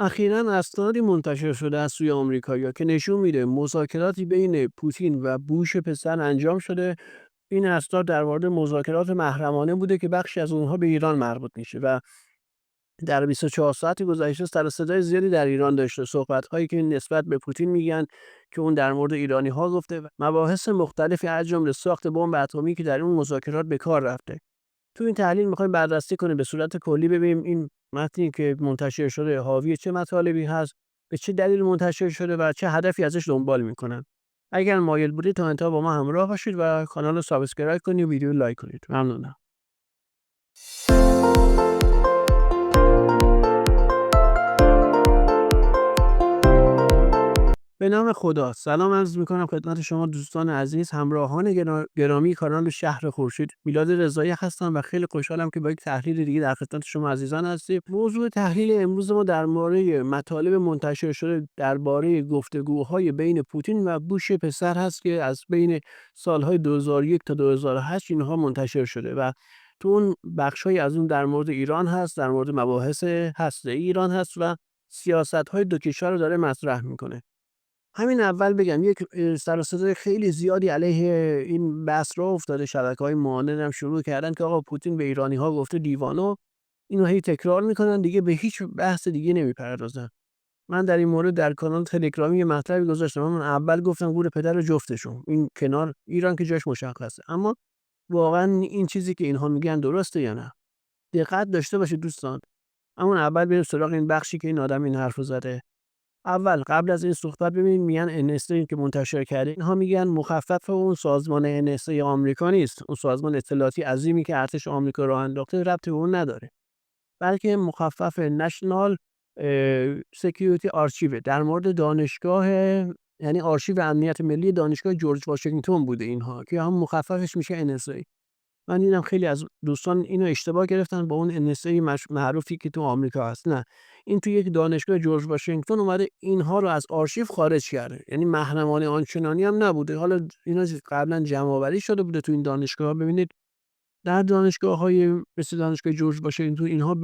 اخیراً اسنادی منتشر شده از سوی آمریکایی‌ها که نشون میده مذاکراتی بین پوتین و بوش پسر انجام شده. این اسناد در مورد مذاکرات محرمانه بوده که بخشی از اونها به ایران مربوط میشه و در 24 ساعت گذشته سر و صدای زیادی در ایران داشته. صحبت‌هایی که نسبت به پوتین میگن که اون در مورد ایرانی‌ها گفته و مباحث مختلفی از جمله ساخت بمب اتمی که در اون مذاکرات به کار رفته. تو این تحلیل می‌خوایم بررسی کنیم به صورت کلی، ببینیم این متنی که منتشر شده حاوی چه مطالبی هست، به چه دلیل منتشر شده و چه هدفی ازش دنبال می‌کنن. اگر مایل بودید تا انتها با ما همراه باشید و کانال رو سابسکرایب کنید و ویدیو لایک کنید. ممنونم. به نام خدا، سلام عرض می‌کنم خدمت شما دوستان عزیز، همراهان گرامی کانال شهر خورشید. میلاد رضایی هستم و خیلی خوشحالم که با یک تحلیل دیگه در خدمت شما عزیزان هستیم. موضوع تحلیل امروز ما در مورد مطالب منتشر شده درباره گفتگوهای بین پوتین و بوش پسر هست که از بین سالهای 2001 تا 2008 اینها منتشر شده و تو اون بخش‌هایی از اون در مورد ایران هست، در مورد مباحث هسته‌ای ایران هست و سیاست‌های دو کشور رو داره مطرح می‌کنه. همین اول بگم یک سر و صدای خیلی زیادی علیه این بحث راه افتاده. شبکه‌های معاند هم شروع کردن که آقا پوتین به ایرانی‌ها گفته دیوانه. اینو هی تکرار میکنن دیگه، به هیچ بحث دیگه نمیپردازن. من در این مورد در کانال تلگرامی یه مطلبی گذاشتم. من اول گفتم گور پدر جفتشون، این کنار ایران که جاش مشخصه، اما واقعا این چیزی که اینها میگن درسته یا نه؟ دقت داشته باشید دوستان. اما اول بریم سراغ این بخشی که این آدم این حرفو زده. اول قبل از این صحبت ببینید میگن NSA که منتشر کرده، اینها میگن مخفف اون سازمان NSA آمریکا نیست. اون سازمان اطلاعاتی عظیمی که ارتش آمریکا راه انداخته ربطی به اون نداره، بلکه مخفف نشنال سکیوریتی آرشیو در مورد دانشگاه، یعنی آرشیو امنیت ملی دانشگاه جورج واشنگتن بوده اینها، که هم مخففش میشه NSA. من دیدم خیلی از دوستان اینو اشتباه گرفتن با اون NSA معروفی که تو آمریکا هست. نه، این تو یک دانشگاه جورج واشنگتن اومده اینها رو از آرشیو خارج کرده، یعنی محرمانه آنچنانی هم نبوده. حالا اینا قبلا جمع آوری شده بوده تو این دانشگاه. ببینید در دانشگاه‌های مثل دانشگاه جورج واشنگتن اینها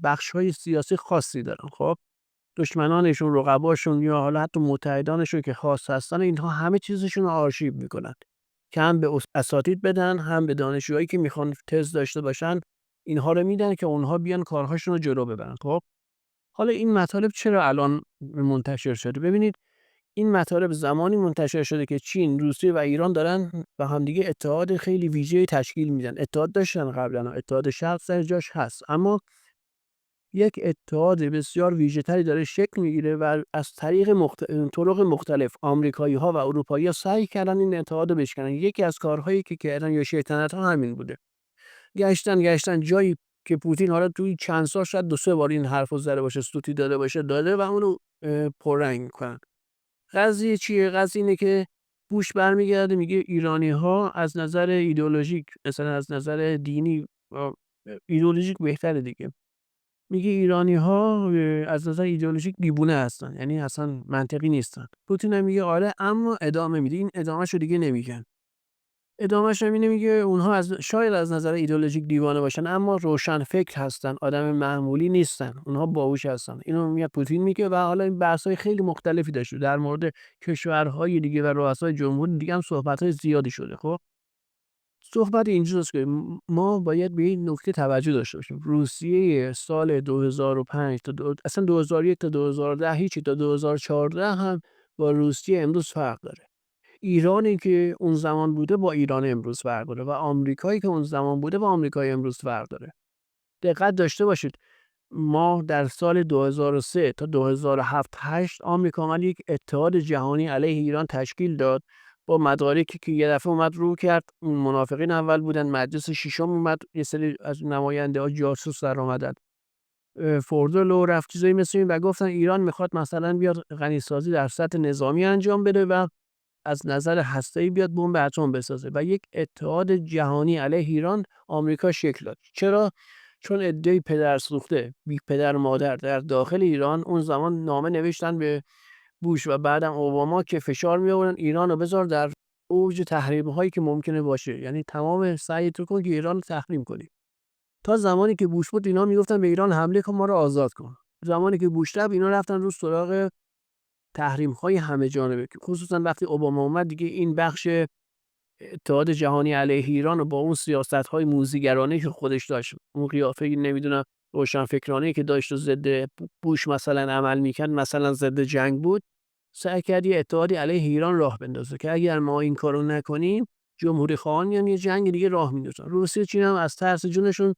بخش‌های سیاسی خاصی دارن. خب دشمنانشون، رقباشون یا حالا حتی متحدانشون که خاص هستن، اینها همه چیزشون رو آرشیو میکنن که هم به اساتید بدن، هم به دانشجوهایی که میخوان تز داشته باشن اینها رو میدن که اونها بیان کارهاشون رو جلو ببرن. خب حالا این مطالب چرا الان منتشر شده؟ ببینید این مطالب زمانی منتشر شده که چین، روسیه و ایران دارن با همدیگه اتحاد خیلی ویژه‌ای تشکیل میدن. اتحاد داشتن قبلا، اتحاد شرق سر جاش هست، اما یک اتحاد بسیار ویژه‌تری داره شکل میگیره و از طریق طرق مختلف آمریکایی‌ها و اروپایی‌ها سعی کردن این اتحاد رو بشکنن. یکی از کارهایی که کردن یا شیطنت‌ها همین بوده. گشتن جایی که پوتین حالا توی چند سال شاید 2-3 بار این حرفو زده باشه، سوتی داده باشه، داده و اونو پررنگ می‌کنن. قضیه چیه؟ قضیه اینه که بوش برمیگرده میگه ایرانی‌ها از نظر ایدئولوژیک، مثلا از نظر دینی، ایدئولوژیک بهتره دیگه. میگه ایرانی‌ها از نظر ایدئولوژیک دیوونه هستن، یعنی اصلا منطقی نیستن. پوتین هم میگه آره، اما ادامه میده. این ادامهشو دیگه نمیگن. ادامهش هم اینه، میگه اونها شاید از نظر ایدئولوژیک دیوانه باشن اما روشن فکر هستن، آدم معمولی نیستن، اونها باهوش هستن. اینو میگه پوتین میگه و حالا این بحث‌های خیلی مختلفی داشته در مورد کشورهای دیگه و رؤسای جمهور دیگه هم صحبت‌های زیادی شده. خب صحبت اینجاست که ما باید به این نکته توجه داشته باشیم. روسیه سال 2005 تا اصلا 2001 تا 2010 هیچی، تا 2014 هم با روسیه امروز فرق داره. ایرانی که اون زمان بوده با ایران امروز فرق داره و آمریکایی که اون زمان بوده با آمریکای امروز فرق داره. دقت داشته باشید، ما در سال 2003 تا 2007-8 آمریکا اومد یک اتحاد جهانی علیه ایران تشکیل داد با مدارکی که یه دفعه اومد رو کرد. اون منافقین اول بودن، مجلس ششم اومد، یه سری از نماینده‌ها جاسوس در اومدن، فردل و رفت چیزایی مثل این و گفتن ایران میخواد مثلا بیاد غنیسازی در سطح نظامی انجام بده و از نظر هسته‌ای بیاد بمب اتم بسازه و یک اتحاد جهانی علیه ایران آمریکا شکل داد. چرا؟ چون عده‌ای پدرسوخته، بی پدر مادر در داخل ایران اون زمان نامه نوشتن به بوش و بعدم اوباما که فشار می‌آوردن ایران رو بذار در اوج تحریم‌هایی که ممکنه باشه، یعنی تمام سعی تو کن که ایران رو تحریم کنی. تا زمانی که بوش بود اینا میگفتن به ایران حمله کن، ما رو آزاد کن. زمانی که بوش رفت اینا رفتن رو سراغ تحریم‌های همه جانبه، خصوصا وقتی اوباما اومد دیگه این بخش اتحاد جهانی علیه ایران و با اون سیاست‌های موذی‌گرانه که خودش داشت، اون قیافه نمیدونم روشنفکرانه‌ای که داشت و ضد بوش مثلا عمل میکرد، مثلا ضد جنگ بود، سعی کرد یه اتحادی علیه ایران راه بندازه که اگر ما این کارو نکنیم جمهوری خواهان میان یه جنگ دیگه راه میندازن. روسیه و چین هم از ترس جونشون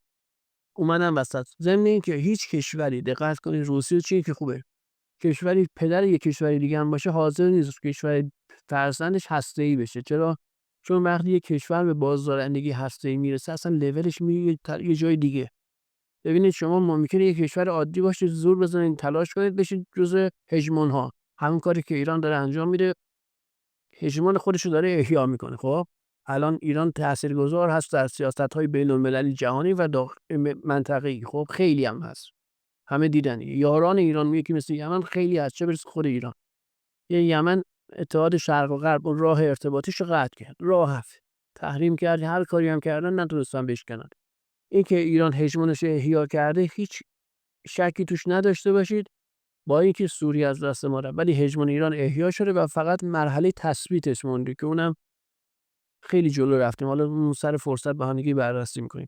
اومدن وسط. ضمن اینکه هیچ کشوری، دقت کنید، روسیه و چین که خوبه، کشوری پدر یک کشوری دیگه هم باشه حاضر نیست کشور فرزندش هسته‌ای بشه. چرا؟ چون وقتی یک کشور به بازدارندگی هسته‌ای میرسه اصلا لولش میره یه جای دیگه. ببینید شما ممکنه یک کشور عادی باشه، زور بزنید تلاش کنید بشید جزء هژمون ها، همون کاری که ایران داره انجام میده، هژمون خودش رو داره احیا میکنه. خب الان ایران تاثیرگذار هست در سیاست‌های بین‌المللی جهانی و منطقه‌ای. خب خیلی هم هست، همه دیدن یاران ایران یکی مثل یمن خیلی هست، چه برسه خود ایران. یه یمن اتحاد شرق و غرب اون راه ارتباطیش رو قطع کرد، راحت تحریم کرد، هر کاری هم کردن نتونستن بشکنن. این که ایران هژمونش احیا کرده هیچ شکی توش نداشته باشید، با اینکه سوریه از دست ما رفت ولی هژمون ایران احیا شده و فقط مرحله تثبیتش مونده که اونم خیلی جلو رفتیم. حالا اون سر فرصت با هم دیگه بررسی می‌کنیم.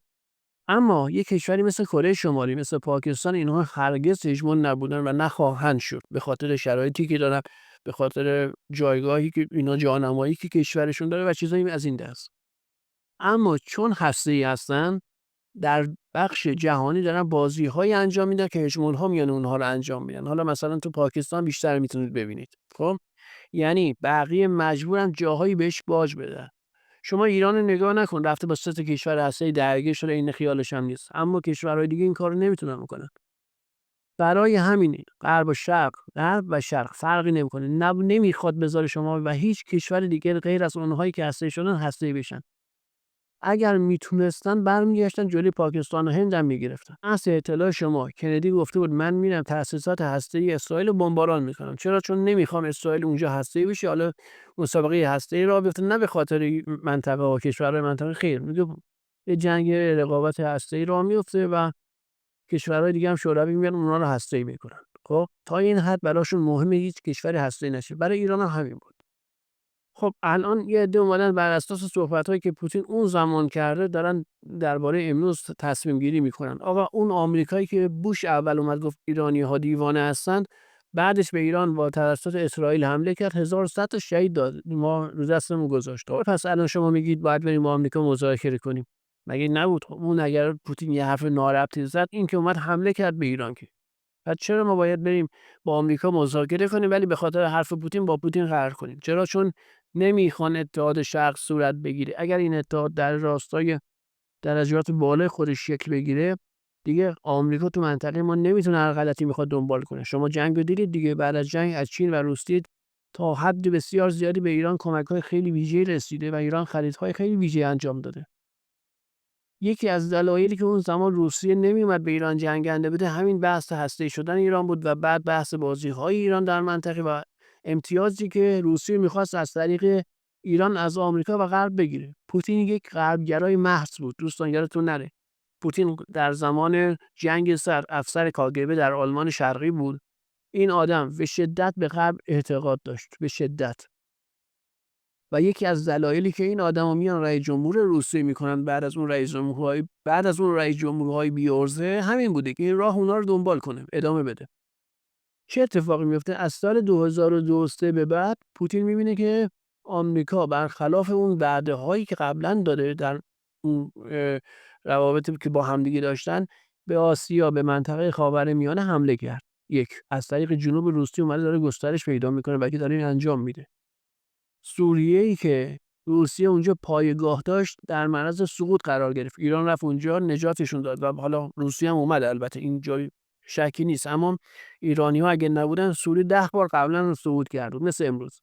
اما یک کشوری مثل کره شمالی، مثل پاکستان، اینها هرگز هژمون نبودن و نخواهند شد به خاطر شرایطی که دارن، به خاطر جایگاهی که اینا جانمایی که کشورشون داره و چیزایی از این دست. اما چون هسته‌ای هستن در بخش جهانی دارن بازی‌های انجام میدن که هژمون‌ها میان اونها رو انجام میدن. حالا مثلا تو پاکستان بیشتر میتونید ببینید. خب یعنی بقیه مجبورن جاهایی بهش باج بدن. شما ایران رو نگاه نکن، رفته با 3 تا کشور هسته‌ای درگیر شده، این خیالش هم نیست، اما کشورهای دیگه این کارو نمیتونن بکنن. برای همینه غرب و شرق، غرب و شرق فرقی نمیکنه، نمیخواد بذاره شما و هیچ کشور دیگه غیر از اونهایی که هسته‌ای شدن هسته‌ای بشن. اگر میتونستن برمیگشتن جلوی پاکستان و هند هم میگرفتن. از اطلاع شما کندی گفته بود من میرم تأسیسات هسته‌ای اسرائیل رو بمباران میکنم. چرا؟ چون نمیخوام اسرائیل اونجا هسته‌ای بشه، حالا مسابقه هسته‌ای راه بیفته، نه به خاطر منطقه و کشورهای منطقه، خیر، میگه یه جنگ رقابت هسته‌ای راه میفته و کشورهای دیگه هم شوروی میان اونا رو هسته‌ای میکنن. خب تا این حد براشون مهمه هیچ کشوری هسته‌ای نشه. برای ایران هم همین بود. خب الان یه عده اومدن بر اساس صحبت‌هایی که پوتین اون زمان کرده دارن درباره امروز تصمیم گیری میکنن. آقا اون آمریکایی که بوش اول اومد گفت ایرانی‌ها دیوانه هستند، بعدش به ایران با توسط اسرائیل حمله کرد، 1100 تا شهید داد، ما رو دستمون گذاشت. پس الان شما میگید باید بریم با آمریکا مذاکره کنیم، مگه نبود؟ خب اون اگر پوتین یه حرف ناربطی زد، این که اومد حمله کرد به ایران، که پس چرا ما باید بریم با آمریکا مذاکره کنیم ولی به خاطر حرف پوتین با پوتین قرار کنیم؟ چرا؟ چون نمیخوان اتحاد شرق صورت بگیره. اگر این اتحاد در راستای درجات بالای خودش شکل بگیره، دیگه آمریکا تو منطقه ما نمیتونه هر غلطی میخواد دنبال کنه. شما جنگ رو دیدید دیگه، بعد از جنگ از چین و روسیه تا حد بسیار زیادی به ایران کمک‌های خیلی ویژه‌ای رسیده و ایران خریدهای خیلی ویژه انجام داده. یکی از دلایلی که اون زمان روسیه نمیومد به ایران جنگنده بده همین بحث هسته‌ای شدن ایران بود و بعد بحث بازی‌های ایران در منطقه و امتیازی که روسیه میخواست از طریق ایران از آمریکا و غرب بگیره. پوتین یک غربگرای محض بود. دوستان یادتون نره پوتین در زمان جنگ سرد افسر کاگبه در آلمان شرقی بود. این آدم به شدت به غرب اعتقاد داشت، به شدت. و یکی از دلایلی که این آدما میان رئیس جمهور روسیه میکنن بعد از اون رئیس جمهورهای بی‌عرضه همین بوده که این راه اونا رو دنبال کنه، ادامه بده. چه اتفاقی میفته؟ از سال 2002 به بعد پوتین میبینه که آمریکا برخلاف اون وعده هایی که قبلا داده در اون روابطی که با همدیگه داشتن، به آسیا، به منطقه خاورمیانه حمله کرد. یک، از طریق جنوب روسیه اومده داره گسترش پیدا میکنه و که داره این انجام میده. سوریه‌ای که روسیه اونجا پایگاه داشت در معرض سقوط قرار گرفت. ایران رفت اونجا نجاتشون داد و حالا روسیه هم اومد، البته این جای شکی نیست، اما ایرانی‌ها اگه نبودن سوریه 10 بار قبلا سقوط کرد مثل امروز.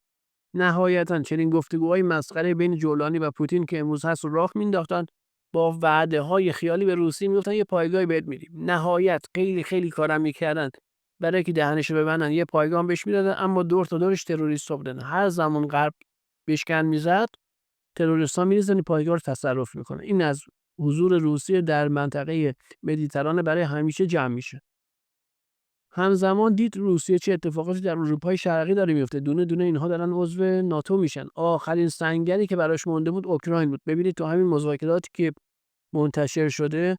نهایتا چنین گفتگوهای مسخره بین جولانی و پوتین که امروز هست راه مینداختن، با وعده‌های خیالی به روسیه میگفتن یه پایگاهی بهت میدیم. نهایت خیلی خیلی کارم میکردن برای که دهنشو ببندن، یه پایگاه بهش میدادن، اما دور تا دورش تروریستا بودن. هر زمان غرب بشکن میزد تروریستا میریزن پایگاه رو تصرف میکنه. این از حضور روسیه در منطقه مدیترانه برای همیشه جمع میشه. همزمان دید روسیه چه اتفاقاتی در اروپای شرقی داره میفته. دونه دونه اینها دارن عضو ناتو میشن. آخرین سنگری که براش مونده بود اوکراین بود. ببینید تو همین مذاکراتی که منتشر شده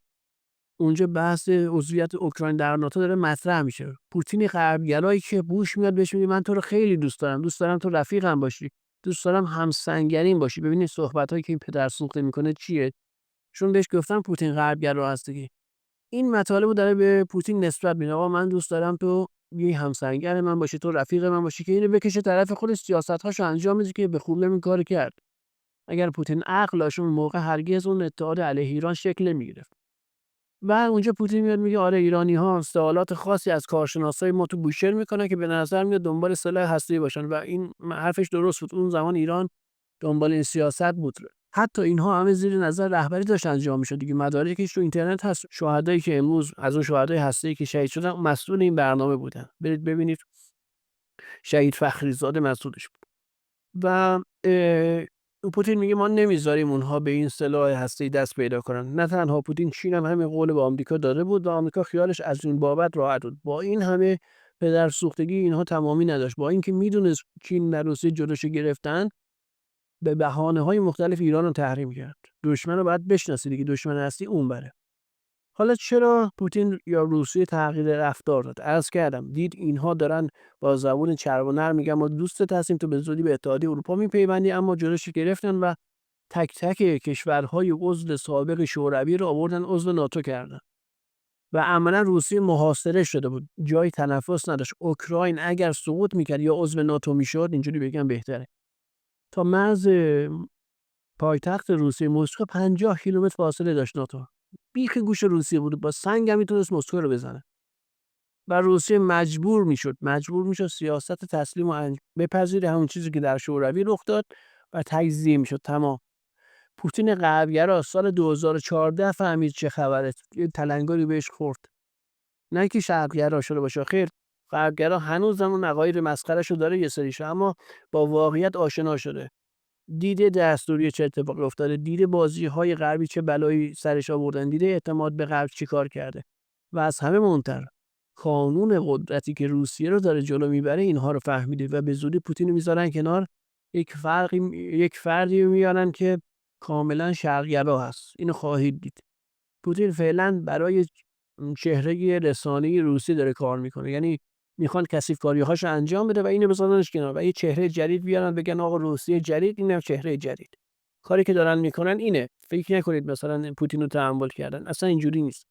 اونجا بحث عضویت اوکراین در ناتو داره مطرح میشه. پوتین غربگرایی که بوش میاد بهش میگه من تو رو خیلی دوست دارم تو رفیقم باشی، دوست دارم همسنگرین باشی. ببینید صحبتایی که این پدر سوخته میکنه چیه، چون بهش گفتن پوتین غربگرا هستی. این مطالبو داره به پوتین نسبت میده. آقا من دوست دارم تو یه همسنگر من باشی، تو رفیق من باشی، که اینو بکشه طرف خودش، سیاست‌هاشو انجام بده که به خوبی این کارو کرد. اگر پوتین عقل داشت اون موقع هرگز اون اتحاد علیه ایران شکل نمیگرفت. و اونجا پوتین میاد میگه آره ایرانی‌ها سوالات خاصی از کارشناسای ما تو بوشهر میکنن که به نظر میاد دنبال سلاح هسته‌ای باشن و این حرفش درست بود. اون زمان ایران دنبال این سیاست بود. حتی اینها همه زیر نظر رهبری داشت انجام میشد دیگه. مدارکش تو اینترنت هست. شهدایی که امروز از اون شهدای هسته‌ای که شهید شدن مسئول این برنامه بودن. برید ببینید شهید فخریزاده مسئولش بود. و پوتین میگه ما نمیذاریم اونها به این سلاح هسته‌ای دست پیدا کنن. نه تنها پوتین، چین هم همین قول به آمریکا داده بود و آمریکا خیالش از این بابت راحت بود. با این همه پدر سوختگی اینها تمامی نداشت. با اینکه میدونست چین در روسیه جلوش گرفتن، به بهانه‌های مختلف ایران رو تحریم کرد. دشمن رو باید بشناسی دیگه، دشمن هستی اون بره. حالا چرا پوتین یا روسیه تغییر رفتار داد؟ عرض کردم دید اینها دارن با زبون چرب و نرم میگن ما دوستت هستیم، تو به زودی به اتحادیه اروپا میپیوندی، اما جلوش گرفتن و تک تک کشورهای عضو سابق شوروی رو آوردن عضو ناتو کردن و عملا روسیه محاصره شده بود، جای تنفس نداشت. اوکراین اگر سقوط میکرد یا عضو ناتو میشد، اینجوری بگم بهتره، تا مرز پایتخت روسیه مسکو 50 کیلومتر فاصله داشت ناتو. بیخ گوش روسیه بود، با سنگ هم میتونست مسکو رو بزنه و روسیه مجبور میشد سیاست تسلیم و بپذیره همون چیزی که در شوروی رخ داد و تجزیه میشد. تمام. پوتین غربگرا سال 2014 فهمید چه خبره، یه تلنگری بهش خورد. نه که شرقگرا شده باشه، خیر، غربگرا هنوز هم اون عقاید مسخرهشو داره یه سریشو، اما با واقعیت آشنا شده. دیده دستوری چه اتفاقی افتاده، دیده بازی‌های غربی چه بلایی سرش آوردن، دیده اعتماد به غرب چی کار کرده و از همه مهمتر کانون قدرتی که روسیه رو داره جلو میبره اینها رو فهمیده و به زودی پوتین رو میذارن کنار. یک فردی میارن که کاملا شرق‌گرا هست. اینو خواهید دید. پوتین فعلا برای چهره رسانه‌ای روسیه داره کار میکنه، یعنی میخوان کثیف‌کاری‌هاش انجام بده و اینو بذارنش کنار و یه چهره جدید بیارن بگن آقا روسیه جدید، اینم چهره جدید. کاری که دارن میکنن اینه. فکر نکنید مثلا پوتین رو تحمل کردن، اصلا اینجوری نیست.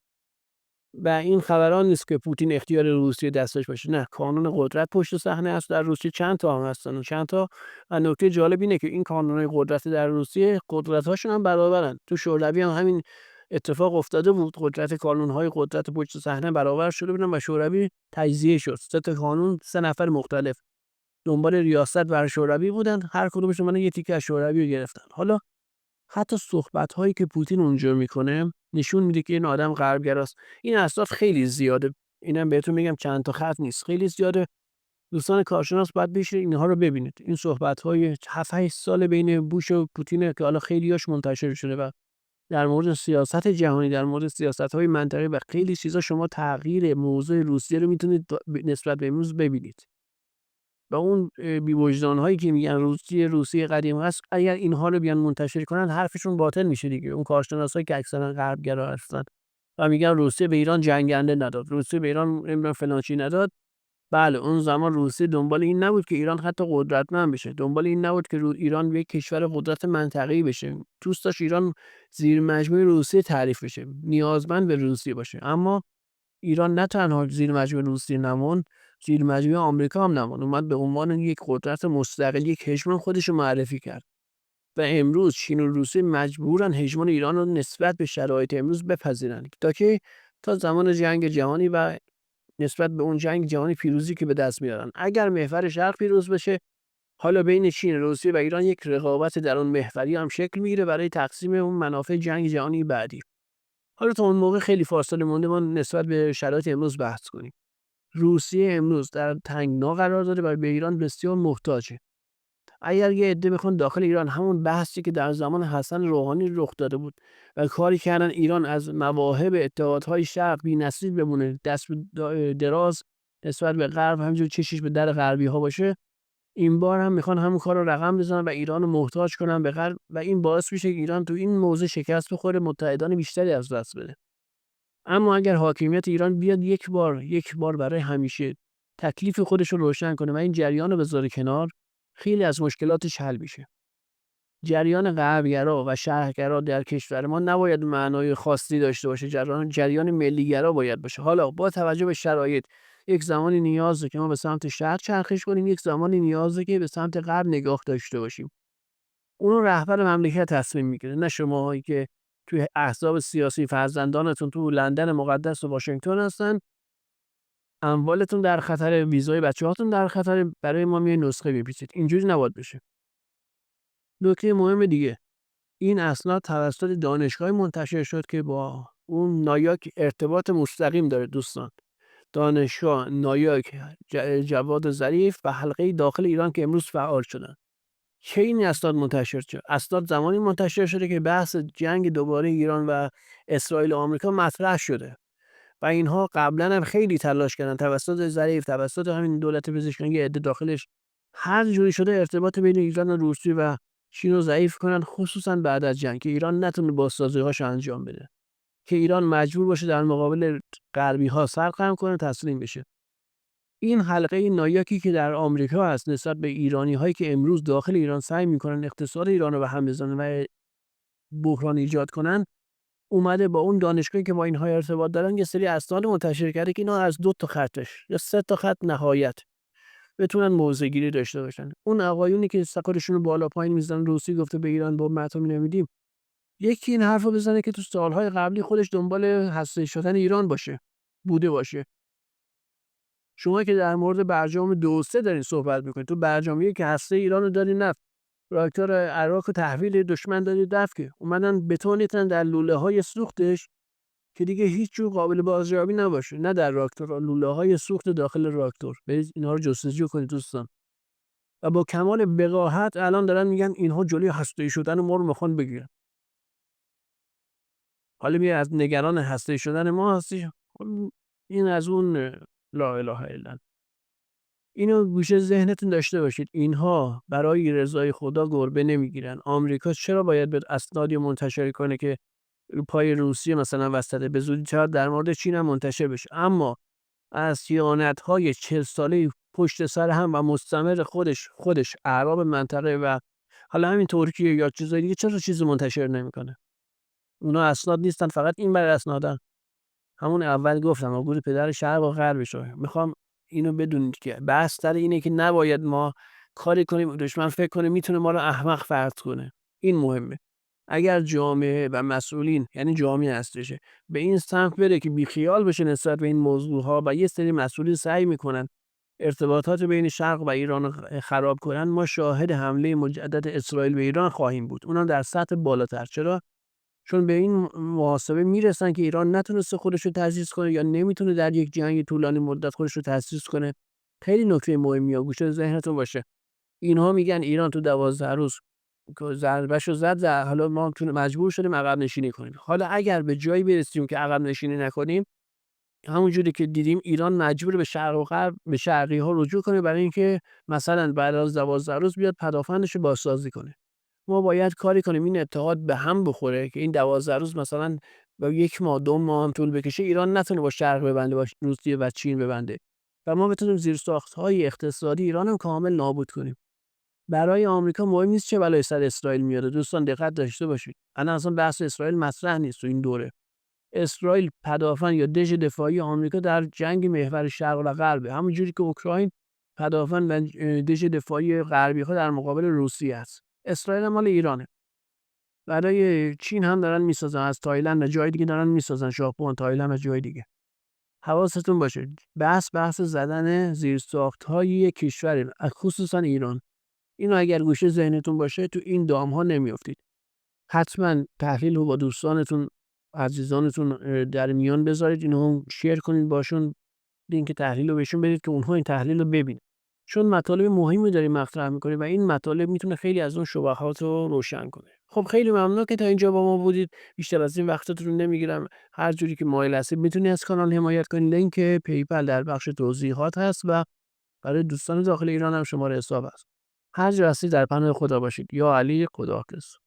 و این خبران نیست که پوتین اختیار روسیه دستش باشه، نه، قانون قدرت پشت صحنه است. در روسیه چند تا هم هستن و چند تا. نکته جالب اینه که این قانون‌های قدرت در روسیه قدرت‌هاشون هم برابرن. تو شوروی هم همین اتفاق افتاده بود، قانون‌های قدرت پشت صحنه برابر شده بودن و شوروی تجزیه شد. 3 قانون، 3 نفر مختلف دنبال ریاست بر شوروی بودن، هر کدومشون من یه تیکه از شوروی رو گرفتن. حالا حتی صحبت‌هایی که پوتین اونجا میکنه نشون میده که این آدم غربگراست. این اسناد خیلی زیاده، اینم بهتون میگم چند تا خط نیست، خیلی زیاده. دوستان کارشناس باید بشین اینها رو ببینید. این صحبت‌های 7-8 سال بین بوش و پوتین که حالا خیلیاش منتشر شده و در مورد سیاست جهانی، در مورد سیاست‌های منطقه‌ای و خیلی چیزا شما تغییر موضوع روسیه رو میتونید نسبت به امروز ببینید. و اون بی‌وجدان‌هایی که میگن روسیه قدیم هست، اگر اینها رو بیان منتشر کنن حرفشون باطل میشه دیگه. اون کارشناسایی که اکثرا غربگرا هستن و میگن روسیه به ایران جنگنده نداد، روسیه به ایران نمیدونم فلان چی نداد. بله، اون زمان روسیه دنبال این نبود که ایران حتی قدرتمند بشه، دنبال این نبود که ایران یک کشور قدرت منطقه‌ای بشه. دوست داشت ایران زیر مجموعه روسیه تعریف بشه، نیازمند به روسیه باشه. اما ایران نه تنها زیر مجموعه روسیه نموند، زیر مجموعه آمریکا هم نموند. اومد به عنوان یک قدرت مستقل، یک هژمون خودش رو معرفی کرد. و امروز چین و روسیه مجبورن هژمون ایران رو نسبت به شرایط امروز بپذیرن تا زمان جنگ جهانی و نسبت به اون جنگ جهانی پیروزی که به دست میارن. اگر محور شرق پیروز بشه، حالا بین چین، روسیه و ایران یک رقابت در اون محوری هم شکل میگیره برای تقسیم اون منافع جنگ جهانی بعدی. حالا تا اون موقع خیلی فاصله مونده ما نسبت به شرایط امروز بحث کنیم. روسیه امروز در تنگنا قرار داره و به ایران بسیار محتاجه. اگر یه عده بخوان داخل ایران همون بحثی که در زمان حسن روحانی رخ داده بود و کاری کردن ایران از مواهب اتحادهای شرق بی‌نصیب بمونه، دست دراز نسبت به غرب همینجور چشش به در غربی ها باشه، این بار هم میخوان همون کار رو رقم بزنن و ایران رو محتاج کنن به غرب و این باعث میشه که ایران تو این موضوع شکست بخوره، متحدان بیشتری از دست بده. اما اگر حاکمیت ایران بیاد یک بار برای همیشه تکلیف خودش رو روشن کنه و این جریان رو بذاره کنار، خیلی از مشکلاتش حل میشه. جریان غربگرا و شرقگرا در کشور ما نباید معنای خاصی داشته باشه، جریان ملیگرا باید باشه. حالا با توجه به شرایط یک زمانی نیازه که ما به سمت شرق چرخش کنیم، یک زمانی نیازه که به سمت غرب نگاه داشته باشیم. اون رهبر مملکت تصمیم میگیره، نه شماهایی که توی احزاب سیاسی فرزندانتون تو لندن مقدس و واشنگتن هستن، اموالتون در خطر، ویزای بچه‌هاتون در خطر، برای ما میای نسخه بپیچید. اینجوری نباید بشه. نکته مهم دیگه، این اسناد توسط دانشگاهی منتشر شد که با اون نایاک ارتباط مستقیم داره دوستان. دانشگاه نایاک، جواد ظریف و حلقه داخل ایران که امروز فعال شدن. چه این اسناد منتشر شد؟ اسناد زمانی منتشر شده که بحث جنگ دوباره ایران و اسرائیل و آمریکا مطرح شده و اینها قبلا هم خیلی تلاش کردن توسط ظریف، توسط همین دولت پزشکی عده داخلش، هر جوری شده ارتباط بین ایران و روسیه و چین رو ضعیف کنن، خصوصا بعد از جنگ که ایران نتونه بازسازی‌هاش انجام بده، که ایران مجبور باشه در مقابل غربی‌ها سر خم کنه، تسلیم بشه. این حلقه نایاکی که در آمریکا هست نسبت به ایرانی‌هایی که امروز داخل ایران سعی می‌کنن اقتصاد ایران رو به هم بزنن و بحران ایجاد کنن، اومده با اون دانشگاهی که با اینها ارتباط دارن یه سری اسناد منتشر کرده که اینا از 2 تا خطش یا 3 تا خط نهایت بتونن موضع‌گیری داشته باشن. اون آقایونی که خودشون رو بالا پایین می‌زنن، روسی گفته به ایران با اتمی نمیدیم، یکی این حرفو بزنه که تو سال‌های قبلی خودش دنبال هسته‌ای شدن ایران بوده باشه. شما که در مورد برجام 2 و 3 دارین صحبت می‌کنید، تو برجامیه که هسته ایران رو داری نفت، راکتور عراق رو تحویل دشمن دادی دفت، که اومدن بتون ریختن در لوله‌های سوختش که دیگه هیچ جور قابل بازیابی نباشه، نه در راکتور، لوله‌های سوخت داخل راکتور. برید اینا رو جستجو کنید دوستان. و با کمال وقاحت الان دارن میگن اینها جلوی هسته‌ای شدن ما رو میخوان بگیرن. حالا می از نگران هسته‌ای شدن ما هستی؟ این از اون لا اله الا الله. اینو گوشه ذهنتون داشته باشید، اینها برای رضای خدا گربه نمیگیرن. آمریکا چرا باید به اسنادی منتشر کنه که پای روسیه مثلا وسطه؟ به زودی چقدر در مورد چین هم منتشر بشه، اما از خیانت‌های 40 ساله پشت سر هم و مستمر خودش اعراب منطقه و حالا همین ترکیه یا چیزای دیگه چرا چیزی منتشر نمیکنه؟ اونا اسناد نیستن، فقط این بر اسنادن. همون اول گفتم عبور پدر شرق و غربش رو میخوام اینو بدونید که بحث سر اینه که نباید ما کاری کنیم دشمن فکر کنه میتونه ما رو احمق فرض کنه. این مهمه. اگر جامعه و مسئولین، یعنی جامعه هستشه، به این سمت بره که بیخیال بشه نسبت به این موضوع ها و یه سری مسئولین سعی میکنن ارتباطات بین شرق و ایران رو خراب کنن، ما شاهد حمله مجدد اسرائیل به ایران خواهیم بود، اونم در سطح بالاتر. چرا؟ چون به این محاسبه میرسن که ایران نتونسته خودش رو تأسیس کنه یا نمیتونه در یک جنگ طولانی مدت خودش رو تأسیس کنه. خیلی نکته مهمیه، گوشه ذهنتون باشه. اینها میگن ایران تو 12 روز که ضربهشو زد، حالا ما مجبور شدیم عقب نشینی کنیم. حالا اگر به جایی برسیم که عقب نشینی نکنیم، همونجوری که دیدیم ایران مجبور به شرق و غرب، به شرقی ها رجوع کنه برای اینکه مثلا بعد از 12 روز بیاد پدافندش رو بازسازی کنه. ما باید کاری کنیم این اتحاد به هم بخوره که این 12 روز مثلا با 1 ماه 2 ماه هم طول بکشه، ایران نتونه با شرق ببنده، با روسیه و چین ببنده و ما بتونیم زیرساخت‌های اقتصادی ایران هم کامل نابود کنیم. برای آمریکا مهم نیست چه بلایی سر اسرائیل میاره. دوستان دقت داشته باشید، الان اصلا بحث اسرائیل مطرح نیست تو این دوره. اسرائیل پدافند یا دژ دفاعی آمریکا در جنگ محور شرق و غرب، همونجوری که اوکراین پدافند و دژ دفاعی غربی‌ها در مقابل روسیه است. اسرائیل هم مال ایرانه. برای چین هم دارن میسازن، از تایلند و جای دیگه دارن میسازن، ژاپن، تایلند و جای دیگه. حواستون باشه، بحث زدن زیرساخت‌های کشور، خصوصا ایران. اینو اگر گوشه ذهنتون باشه تو این دام‌ها نمیافتید. حتما تحلیل رو با دوستانتون، عزیزانتون در میان بذارید، اینو شیر کنید باشون، لینک تحلیل رو بهشون بدید که اونها این تحلیل رو ببینن، چون مطالب مهمی داریم مطرح می‌کنیم و این مطالب میتونه خیلی از اون شبهات رو روشن کنه. خب خیلی ممنون که تا اینجا با ما بودید. بیشتر از این وقتتون رو نمیگیرم. هر جوری که مایل هستید میتونید از کانال حمایت کنید. لینک پیپل در بخش توضیحات هست و برای دوستان داخل ایران هم شماره حساب هست. هر جا هستید در پناه خدا باشید. یا علی خداحافظ.